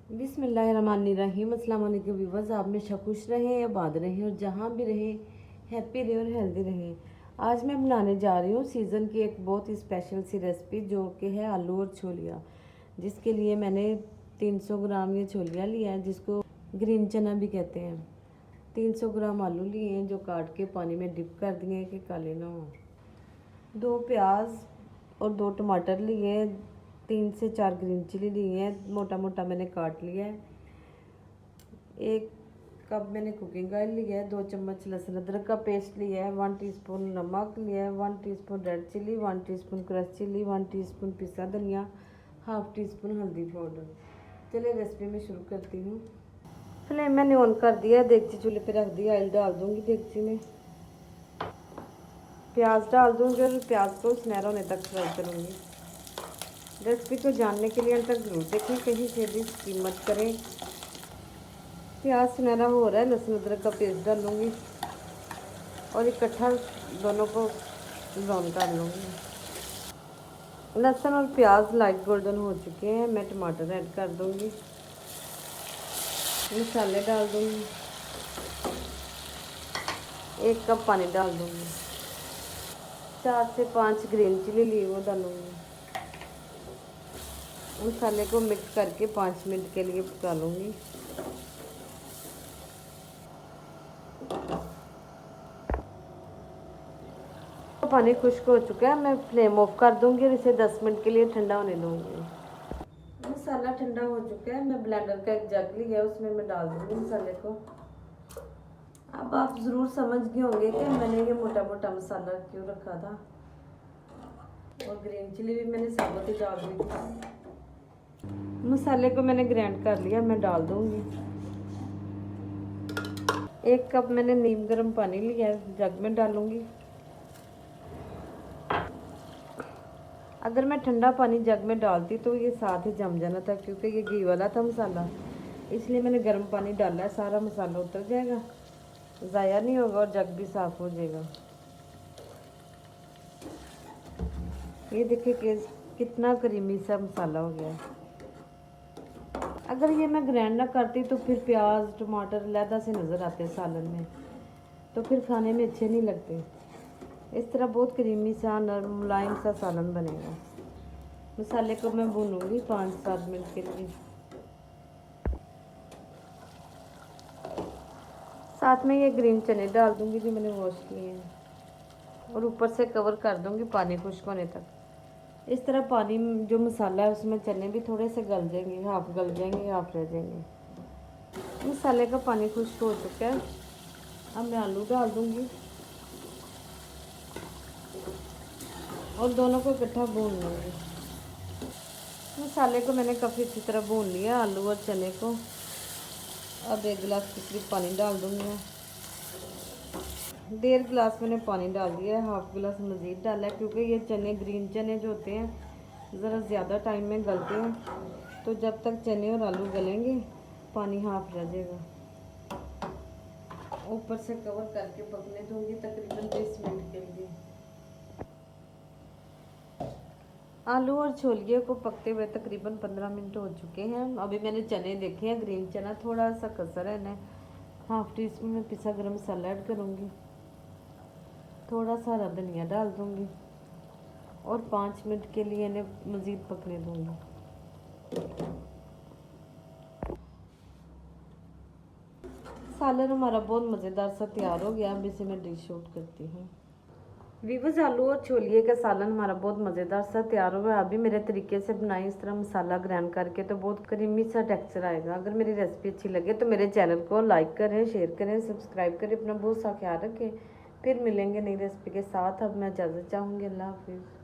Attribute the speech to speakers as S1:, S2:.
S1: बिस्मिल्लाहिर्रहमानिर्रहीम। अस्सलाम वालेकुम व्यूअर्स, आप में खुश रहें, आबाद रहें और जहाँ भी रहें हैप्पी रहें और हेल्दी रहें। आज मैं बनाने जा रही हूँ सीज़न की एक बहुत ही स्पेशल सी रेसिपी जो कि है आलू और छोलिया, जिसके लिए मैंने 300 ग्राम ये छोलिया लिया है, जिसको ग्रीन चना भी कहते हैं। 300 ग्राम आलू लिए हैं जो काट के पानी में डिप कर दिए हैं कि काले ना हो। 2 प्याज और 2 टमाटर लिए, 3 से 4 ग्रीन चिली लिए हैं, मोटा मोटा मैंने काट लिया है। 1 कप मैंने कुकिंग ऑयल लिया है, 2 चम्मच लहसुन अदरक का पेस्ट लिया है, 1 टीस्पून नमक लिया है, 1 teaspoon red chilli, 1 teaspoon crush chilli, 1 teaspoon पिसा धनिया, हाफ टीस्पून हल्दी पाउडर। चलिए रेसिपी में शुरू करती हूँ। फ्लेम मैंने ऑन कर दिया, देगची चूल्हे पे रख दिया। ऑयल डाल दूँगी देगची में, प्याज डाल दूँगी और प्याज को सुनहरा होने तक फ्राई करूँगी। रेसिपी को जानने के लिए अंत तक जरूर देखें, कहीं से भी स्किप मत करें। प्याज सुनहरा हो रहा है, लहसुन अदरक का पेस्ट डालूँगी और इकट्ठा दोनों को ब्राउन कर लूँगी। लहसुन और प्याज लाइट गोल्डन हो चुके हैं, मैं टमाटर ऐड कर दूँगी, मसाले डाल दूँगी, 1 कप पानी डाल दूँगी, 4 से 5 ग्रीन चिली ली वो डालूँगी। मसाले को मिक्स करके 5 मिनट के लिए पका लूँगी। पानी खुश्क हो चुका है, मैं फ्लेम ऑफ कर दूँगी और इसे 10 मिनट के लिए ठंडा होने दूँगी। मसाला ठंडा हो चुका है, मैं ब्लेंडर का एक जग लिया है, उसमें मैं डाल दूँगी मसाले को। अब आप ज़रूर समझ गए होंगे कि मैंने ये मोटा मोटा मसाला क्यों रखा था। और ग्रीन चिली भी मैंने साबुत ही डाल दी थी। मसाले को मैंने ग्राइंड कर लिया, मैं डाल दूँगी। 1 कप मैंने नीम गर्म पानी लिया है, जग में डालूँगी। अगर मैं ठंडा पानी जग में डालती तो ये साथ ही जम जाना था, क्योंकि ये घी वाला था मसाला, इसलिए मैंने गर्म पानी डाला है। सारा मसाला उतर जाएगा, ज़ाया नहीं होगा और जग भी साफ़ हो जाएगा। ये देखिए कि कितना क्रीमी सा मसाला हो गया। अगर ये मैं ग्राइंड ना करती तो फिर प्याज टमाटर अलहदा से नज़र आते सालन में, तो फिर खाने में अच्छे नहीं लगते। इस तरह बहुत क्रीमी सा नरम मुलायम सा सालन बनेगा। मसाले को मैं भूनूंगी 5-7 मिनट के लिए। साथ में ये ग्रीन चने डाल दूंगी जो मैंने वॉश किए हैं, और ऊपर से कवर कर दूंगी पानी खुश्क होने तक। इस तरह पानी जो मसाला है उसमें चने भी थोड़े से गल जाएंगे, हाफ गल जाएंगे, हाफ रह जाएंगे। मसाले का पानी खुश्क हो चुका है, अब मैं आलू डाल दूंगी और दोनों को इकट्ठा भून लूँगी। मसाले को मैंने काफ़ी अच्छी तरह भून लिया, आलू और चने को। अब 1 गिलास के करीब पानी डाल दूँगी मैं। 1.5 गिलास मैंने पानी डाल दिया है, हाफ गिलास मज़ीद डाला है, क्योंकि ये चने ग्रीन चने जो होते हैं ज़रा ज़्यादा टाइम में गलते हैं, तो जब तक चने और आलू गलेंगे पानी हाफ रह जाएगा। ऊपर से कवर करके पकने दूँगी तकरीबन 20 मिनट के लिए। आलू और छोलिए को पकते हुए तकरीबन 15 मिनट हो चुके हैं। अभी मैंने चने देखे हैं, ग्रीन चना थोड़ा सा कसर है ना। हाफ टी स्पून में पिसा गरम मसाला ऐड करूँगी, थोड़ा सा हरा धनिया डाल दूँगी और 5 मिनट के लिए इन्हें मज़ीद पकने दूँगी। सालन हमारा बहुत मज़ेदार सा तैयार हो गया। अब इसे मैं डिश आउट करती हूँ। वीवर्स, आलू और छोलिए का सालन हमारा बहुत मज़ेदार सा तैयार हो गया। अभी मेरे तरीके से बनाए इस तरह मसाला ग्राइंड करके तो बहुत क्रीमी सा टेक्सचर आएगा। अगर मेरी रेसिपी अच्छी लगे तो मेरे चैनल को लाइक करें, शेयर करें, सब्सक्राइब करें। अपना बहुत सा ख्याल रखें। फिर मिलेंगे नई रेसिपी के साथ। अब मैं इजाज़त चाहूँगी। अल्लाह हाफिज़।